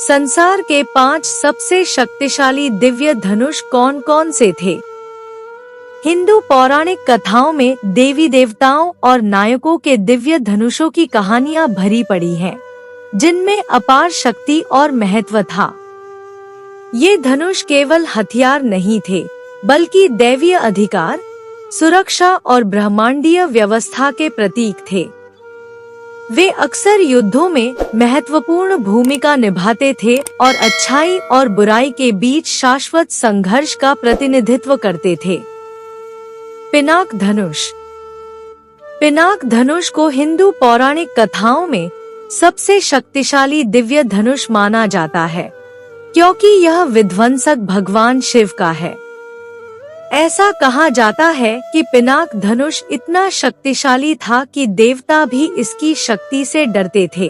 संसार के 5 सबसे शक्तिशाली दिव्य धनुष कौन कौन से थे? हिंदू पौराणिक कथाओं में देवी देवताओं और नायकों के दिव्य धनुषों की कहानियां भरी पड़ी हैं, जिनमें अपार शक्ति और महत्व था। ये धनुष केवल हथियार नहीं थे, बल्कि दैवीय अधिकार, सुरक्षा और ब्रह्मांडीय व्यवस्था के प्रतीक थे। वे अक्सर युद्धों में महत्वपूर्ण भूमिका निभाते थे और अच्छाई और बुराई के बीच शाश्वत संघर्ष का प्रतिनिधित्व करते थे। पिनाक धनुष। पिनाक धनुष को हिंदू पौराणिक कथाओं में सबसे शक्तिशाली दिव्य धनुष माना जाता है, क्योंकि यह विध्वंसक भगवान शिव का है। ऐसा कहा जाता है कि पिनाक धनुष इतना शक्तिशाली था कि देवता भी इसकी शक्ति से डरते थे।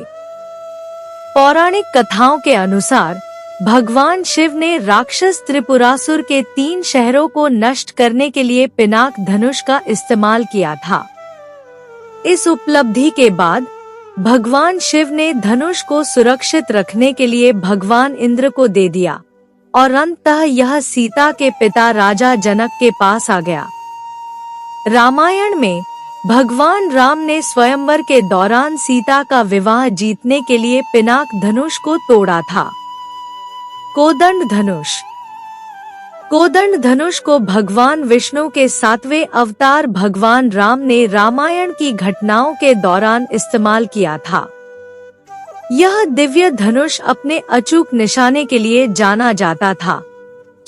पौराणिक कथाओं के अनुसार भगवान शिव ने राक्षस त्रिपुरासुर के 3 शहरों को नष्ट करने के लिए पिनाक धनुष का इस्तेमाल किया था। इस उपलब्धि के बाद भगवान शिव ने धनुष को सुरक्षित रखने के लिए भगवान इंद्र को दे दिया और अंततः यह सीता के पिता राजा जनक के पास आ गया। रामायण में भगवान राम ने स्वयंवर के दौरान सीता का विवाह जीतने के लिए पिनाक धनुष को तोड़ा था। कोदंड धनुष। कोदंड धनुष को भगवान विष्णु के 7वें अवतार भगवान राम ने रामायण की घटनाओं के दौरान इस्तेमाल किया था। यह दिव्य धनुष अपने अचूक निशाने के लिए जाना जाता था,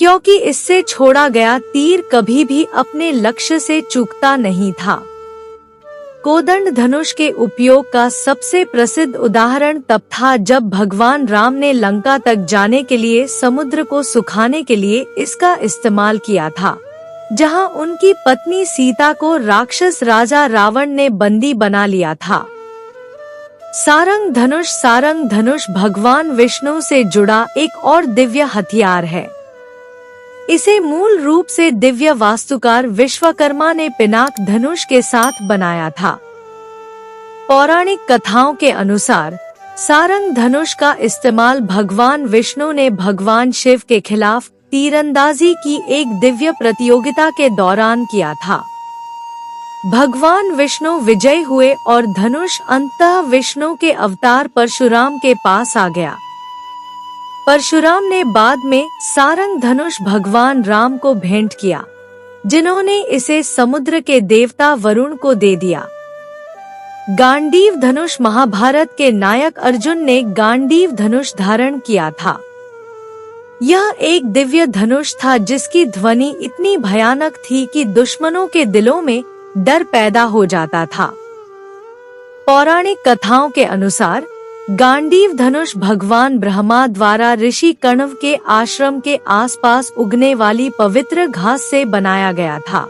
क्योंकि इससे छोड़ा गया तीर कभी भी अपने लक्ष्य से चूकता नहीं था। कोदंड धनुष के उपयोग का सबसे प्रसिद्ध उदाहरण तब था जब भगवान राम ने लंका तक जाने के लिए समुद्र को सुखाने के लिए इसका इस्तेमाल किया था, जहां उनकी पत्नी सीता को राक्षस राजा रावण ने बंदी बना लिया था। सारंग धनुष। सारंग धनुष भगवान विष्णु से जुड़ा एक और दिव्य हथियार है। इसे मूल रूप से दिव्य वास्तुकार विश्वकर्मा ने पिनाक धनुष के साथ बनाया था। पौराणिक कथाओं के अनुसार सारंग धनुष का इस्तेमाल भगवान विष्णु ने भगवान शिव के खिलाफ तीरंदाजी की एक दिव्य प्रतियोगिता के दौरान किया था। भगवान विष्णु विजयी हुए और धनुष अंततः विष्णु के अवतार परशुराम के पास आ गया। परशुराम ने बाद में सारंग धनुष भगवान राम को भेंट किया, जिन्होंने इसे समुद्र के देवता वरुण को दे दिया। गांडीव धनुष। महाभारत के नायक अर्जुन ने गांडीव धनुष धारण किया था। यह एक दिव्य धनुष था जिसकी ध्वनि इतनी भयानक थी कि दुश्मनों के दिलों में डर पैदा हो जाता था। पौराणिक कथाओं के अनुसार गांडीव धनुष भगवान ब्रह्मा द्वारा ऋषि कण्व के आश्रम के आसपास उगने वाली पवित्र घास से बनाया गया था।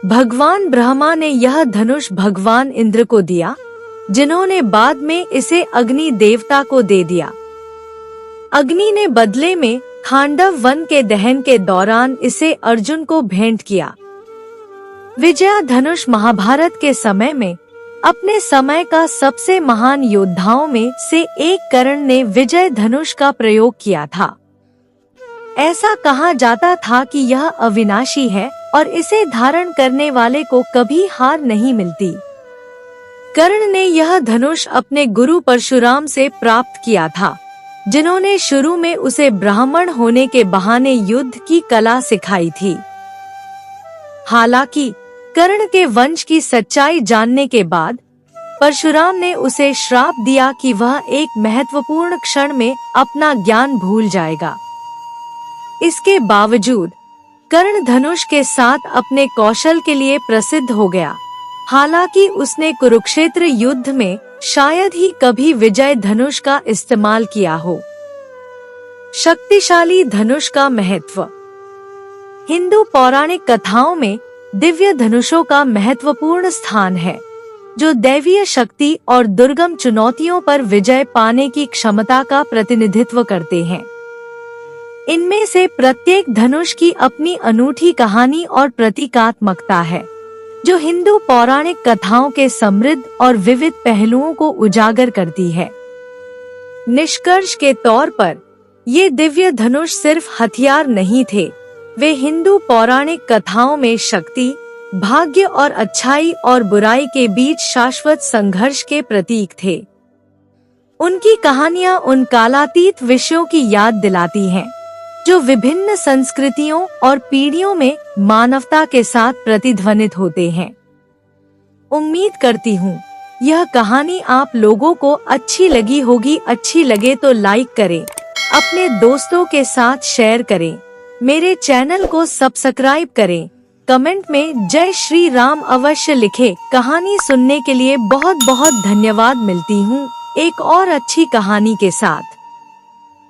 भगवान ब्रह्मा ने यह धनुष भगवान इंद्र को दिया, जिन्होंने बाद में इसे अग्नि देवता को दे दिया। अग्नि ने बदले में खांडव वन के दहन के दौरान इसे अर्जुन को भेंट किया। विजया धनुष। महाभारत के समय में अपने समय का सबसे महान योद्धाओं में से एक कर्ण ने विजय धनुष का प्रयोग किया था। ऐसा कहा जाता था कि यह अविनाशी है और इसे धारण करने वाले को कभी हार नहीं मिलती। कर्ण ने यह धनुष अपने गुरु परशुराम से प्राप्त किया था, जिन्होंने शुरू में उसे ब्राह्मण होने के बहाने युद्ध की कला सिखाई थी। हालांकि कर्ण के वंश की सच्चाई जानने के बाद परशुराम ने उसे श्राप दिया कि वह एक महत्वपूर्ण क्षण में अपना ज्ञान भूल जाएगा। इसके बावजूद कर्ण धनुष के साथ अपने कौशल के लिए प्रसिद्ध हो गया। हालांकि उसने कुरुक्षेत्र युद्ध में शायद ही कभी विजय धनुष का इस्तेमाल किया हो। शक्तिशाली धनुष का महत्व। हिंदू पौराणिक कथाओं में दिव्य धनुषों का महत्वपूर्ण स्थान है, जो दैवीय शक्ति और दुर्गम चुनौतियों पर विजय पाने की क्षमता का प्रतिनिधित्व करते हैं। इनमें से प्रत्येक धनुष की अपनी अनूठी कहानी और प्रतीकात्मकता है, जो हिंदू पौराणिक कथाओं के समृद्ध और विविध पहलुओं को उजागर करती है। निष्कर्ष के तौर पर ये दिव्य धनुष सिर्फ हथियार नहीं थे, वे हिंदू पौराणिक कथाओं में शक्ति, भाग्य और अच्छाई और बुराई के बीच शाश्वत संघर्ष के प्रतीक थे। उनकी कहानियां उन कालातीत विषयों की याद दिलाती हैं, जो विभिन्न संस्कृतियों और पीढ़ियों में मानवता के साथ प्रतिध्वनित होते हैं। उम्मीद करती हूँ यह कहानी आप लोगों को अच्छी लगी होगी। अच्छी लगे तो लाइक करें, अपने दोस्तों के साथ शेयर करें, मेरे चैनल को सब्सक्राइब करें, कमेंट में जय श्री राम अवश्य लिखें। कहानी सुनने के लिए बहुत बहुत धन्यवाद। मिलती हूँ एक और अच्छी कहानी के साथ।